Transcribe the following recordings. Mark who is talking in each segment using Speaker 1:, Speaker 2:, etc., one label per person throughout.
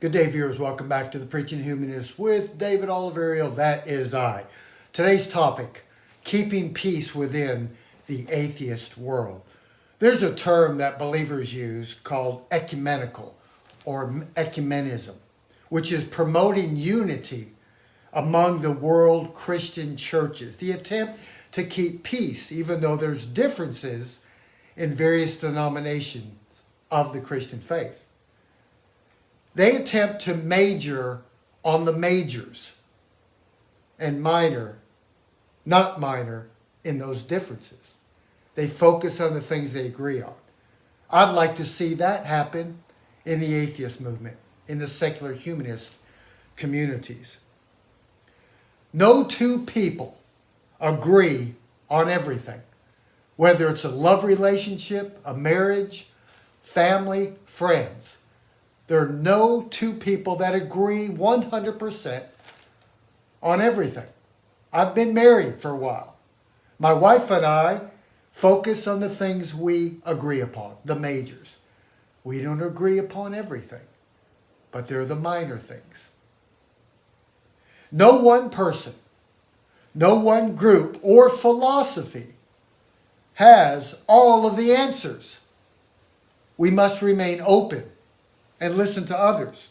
Speaker 1: Good day, viewers. Welcome back to the Preaching Humanist with David Oliverio. That is I. Today's topic, keeping peace within the atheist world. There's a term that believers use called ecumenical or ecumenism, which is promoting unity among the world Christian churches. The attempt to keep peace, even though there's differences in various denominations of the Christian faith. They attempt to major on the majors and not minor in those differences. They focus on the things they agree on. I'd like to see that happen in the atheist movement, in the secular humanist communities. No two people agree on everything, whether it's a love relationship, a marriage, family, friends. There are no two people that agree 100% on everything. I've been married for a while. My wife and I focus on the things we agree upon, the majors. We don't agree upon everything, but they're the minor things. No one person, no one group or philosophy has all of the answers. We must remain open and listen to others.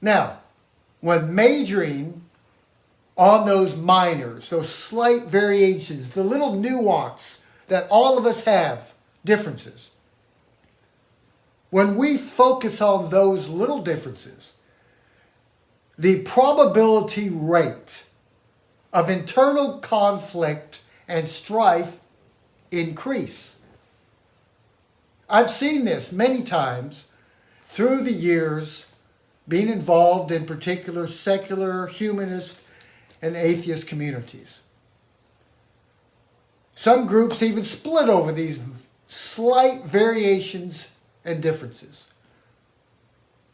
Speaker 1: Now, when majoring on those minors, those slight variations, the little nuance that all of us have, differences, when we focus on those little differences, the probability rate of internal conflict and strife increase. I've seen this many times through the years, being involved in particular secular, humanist, and atheist communities. Some groups even split over these slight variations and differences.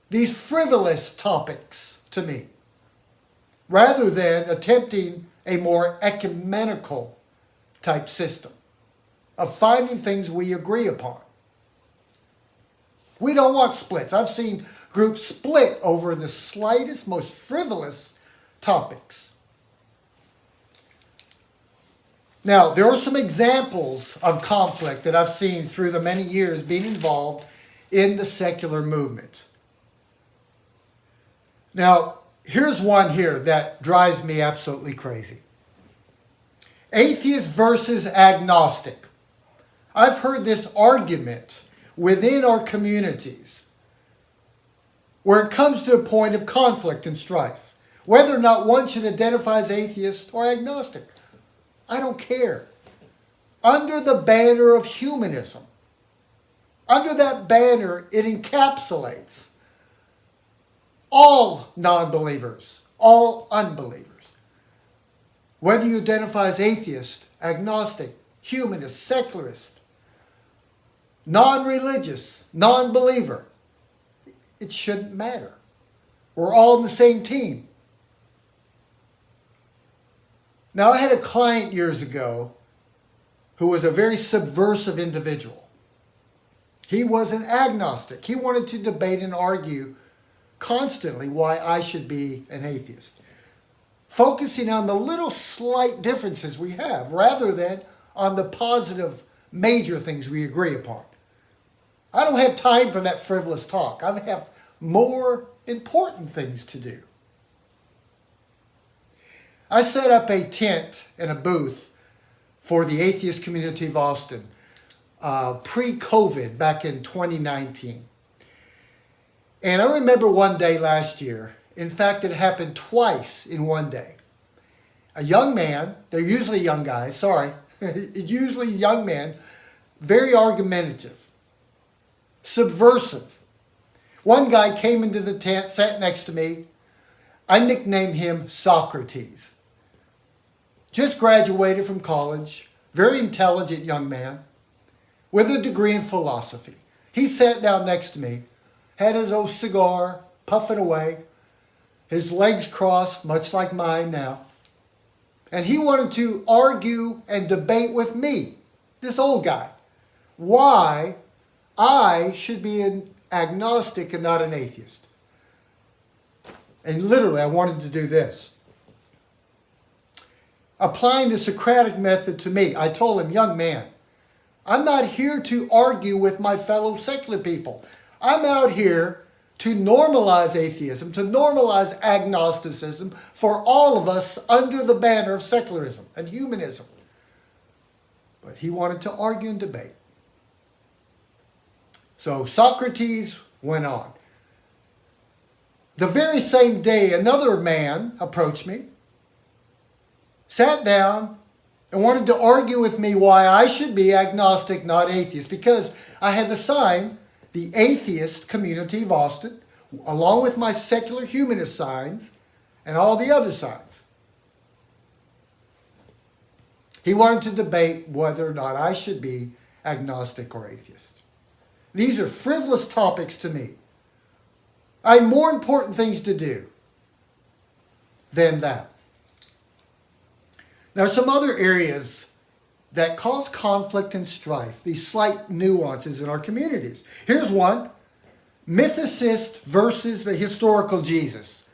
Speaker 1: These frivolous topics to me, rather than attempting a more ecumenical type system of finding things we agree upon. We don't want splits. I've seen groups split over the slightest, most frivolous topics. Now, there are some examples of conflict that I've seen through the many years being involved in the secular movement. Now, here's one here that drives me absolutely crazy. Atheist versus agnostic. I've heard this argument within our communities where it comes to a point of conflict and strife, whether or not one should identify as atheist or agnostic. I don't care. Under the banner of humanism, under that banner, it encapsulates all non-believers, all unbelievers. Whether you identify as atheist, agnostic, humanist, secularist, non-religious, non-believer, it shouldn't matter. We're all on the same team. Now, I had a client years ago who was a very subversive individual. He was an agnostic. He wanted to debate and argue constantly why I should be an atheist, focusing on the little slight differences we have rather than on the positive major things we agree upon. I don't have time for that frivolous talk. I have more important things to do. I set up a tent and a booth for the atheist community of Austin pre-COVID back in 2019. And I remember one day last year, in fact it happened twice in one day. A young man, they're usually young guys, usually young men, very argumentative, subversive. One guy came into the tent, sat next to me. I nicknamed him Socrates. Just graduated from college, very intelligent young man, with a degree in philosophy. He sat down next to me, had his old cigar, puffing away, his legs crossed, much like mine now. And he wanted to argue and debate with me, this old guy, why I should be an agnostic and not an atheist. And literally, I wanted to do this. Applying the Socratic method to me, I told him, young man, I'm not here to argue with my fellow secular people. I'm out here to normalize atheism, to normalize agnosticism for all of us under the banner of secularism and humanism. But he wanted to argue and debate. So Socrates went on. The very same day, another man approached me, sat down, and wanted to argue with me why I should be agnostic, not atheist, because I had the sign, the atheist community of Austin, along with my secular humanist signs and all the other signs. He wanted to debate whether or not I should be agnostic or atheist. These are frivolous topics to me. I have more important things to do than that. There are some other areas that cause conflict and strife, these slight nuances in our communities. Here's one. Mythicist versus the historical Jesus.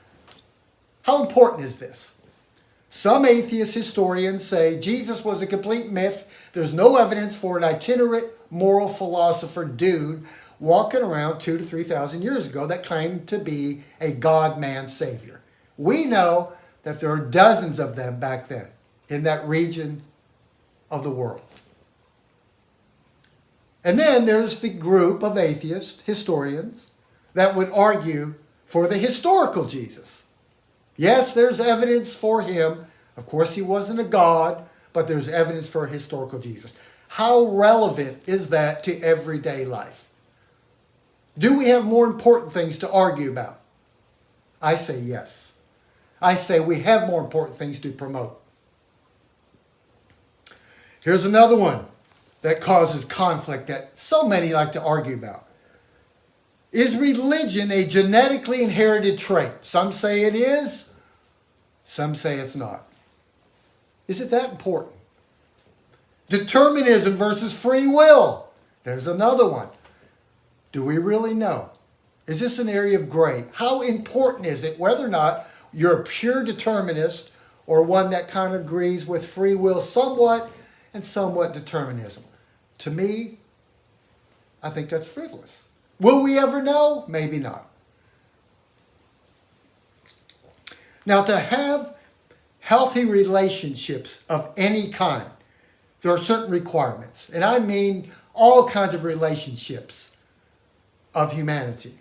Speaker 1: How important is this? Some atheist historians say Jesus was a complete myth. There's no evidence for an itinerant moral philosopher dude walking around 2,000 to 3,000 years ago that claimed to be a God-man savior. We know that there are dozens of them back then in that region of the world. And then there's the group of atheist historians that would argue for the historical Jesus. Yes, there's evidence for him. Of course, he wasn't a god, but there's evidence for a historical Jesus. How relevant is that to everyday life? Do we have more important things to argue about? I say yes. I say we have more important things to promote. Here's another one that causes conflict that so many like to argue about. Is religion a genetically inherited trait? Some say it is. Some say it's not. Is it that important? Determinism versus free will. There's another one. Do we really know? Is this an area of gray? How important is it whether or not you're a pure determinist or one that kind of agrees with free will somewhat and somewhat determinism? To me, I think that's frivolous. Will we ever know? Maybe not. Now, to have healthy relationships of any kind, there are certain requirements. And I mean all kinds of relationships of humanity.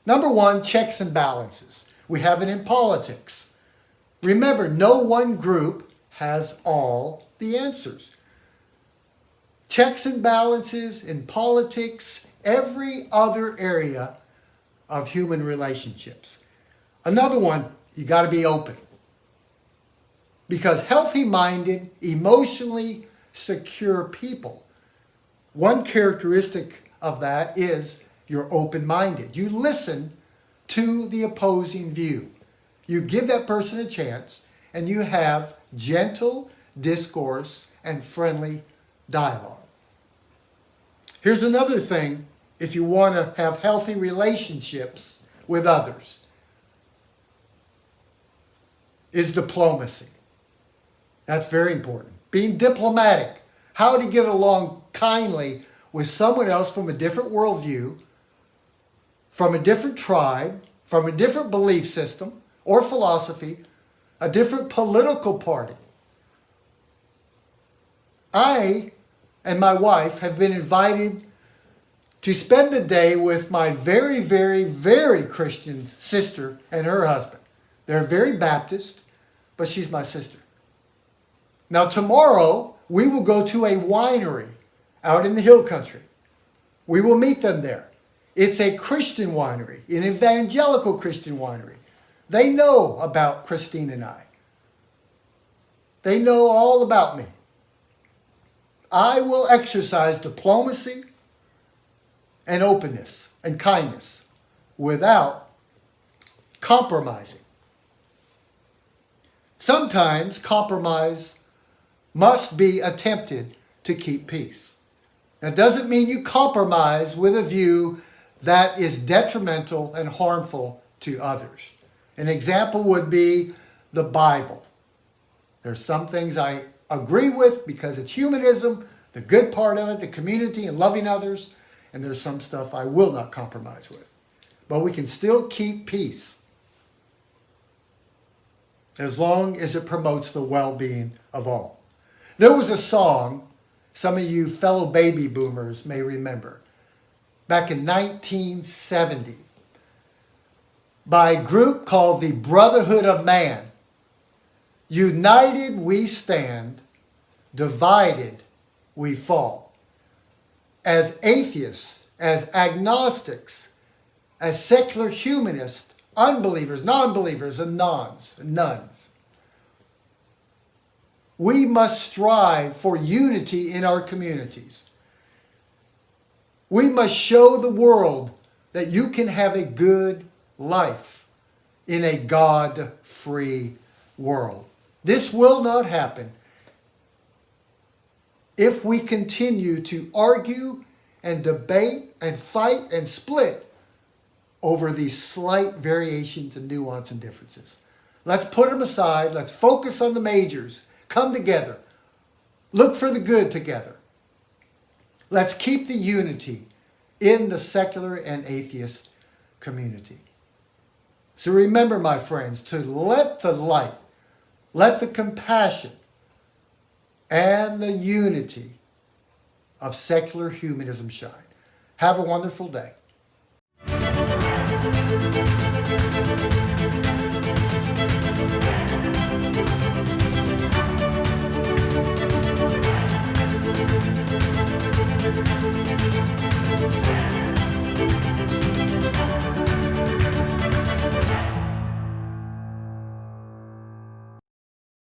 Speaker 1: Number one, checks and balances. We have it in politics. Remember, no one group has all the answers. Checks and balances in politics, every other area of human relationships. Another one, you got to be open. Because healthy-minded, emotionally secure people, one characteristic of that is you're open-minded. You listen to the opposing view. You give that person a chance, and you have gentle discourse and friendly dialogue. Here's another thing if you want to have healthy relationships with others, is diplomacy. That's very important. Being diplomatic. How to get along kindly with someone else from a different worldview, from a different tribe, from a different belief system or philosophy, a different political party. I and my wife have been invited to spend the day with my very, very, very Christian sister and her husband. They're very Baptist, but she's my sister. Now tomorrow, we will go to a winery out in the hill country. We will meet them there. It's a Christian winery, an evangelical Christian winery. They know about Christine and I. They know all about me. I will exercise diplomacy and openness and kindness without compromising. Sometimes compromise must be attempted to keep peace. That doesn't mean you compromise with a view that is detrimental and harmful to others. An example would be the Bible. There's some things I agree with because it's humanism, the good part of it, the community and loving others, and there's some stuff I will not compromise with. But we can still keep peace as long as it promotes the well-being of all. There was a song some of you fellow baby boomers may remember back in 1970 by a group called the Brotherhood of Man. United we stand, divided we fall. As atheists, as agnostics, as secular humanists, unbelievers, non-believers, and nuns, we must strive for unity in our communities. We must show the world that you can have a good life in a God-free world. This will not happen if we continue to argue and debate and fight and split over these slight variations and nuance and differences. Let's put them aside. Let's focus on the majors. Come together. Look for the good together. Let's keep the unity in the secular and atheist community. So remember, my friends, to let the light, let the compassion, and the unity of secular humanism shine. Have a wonderful day.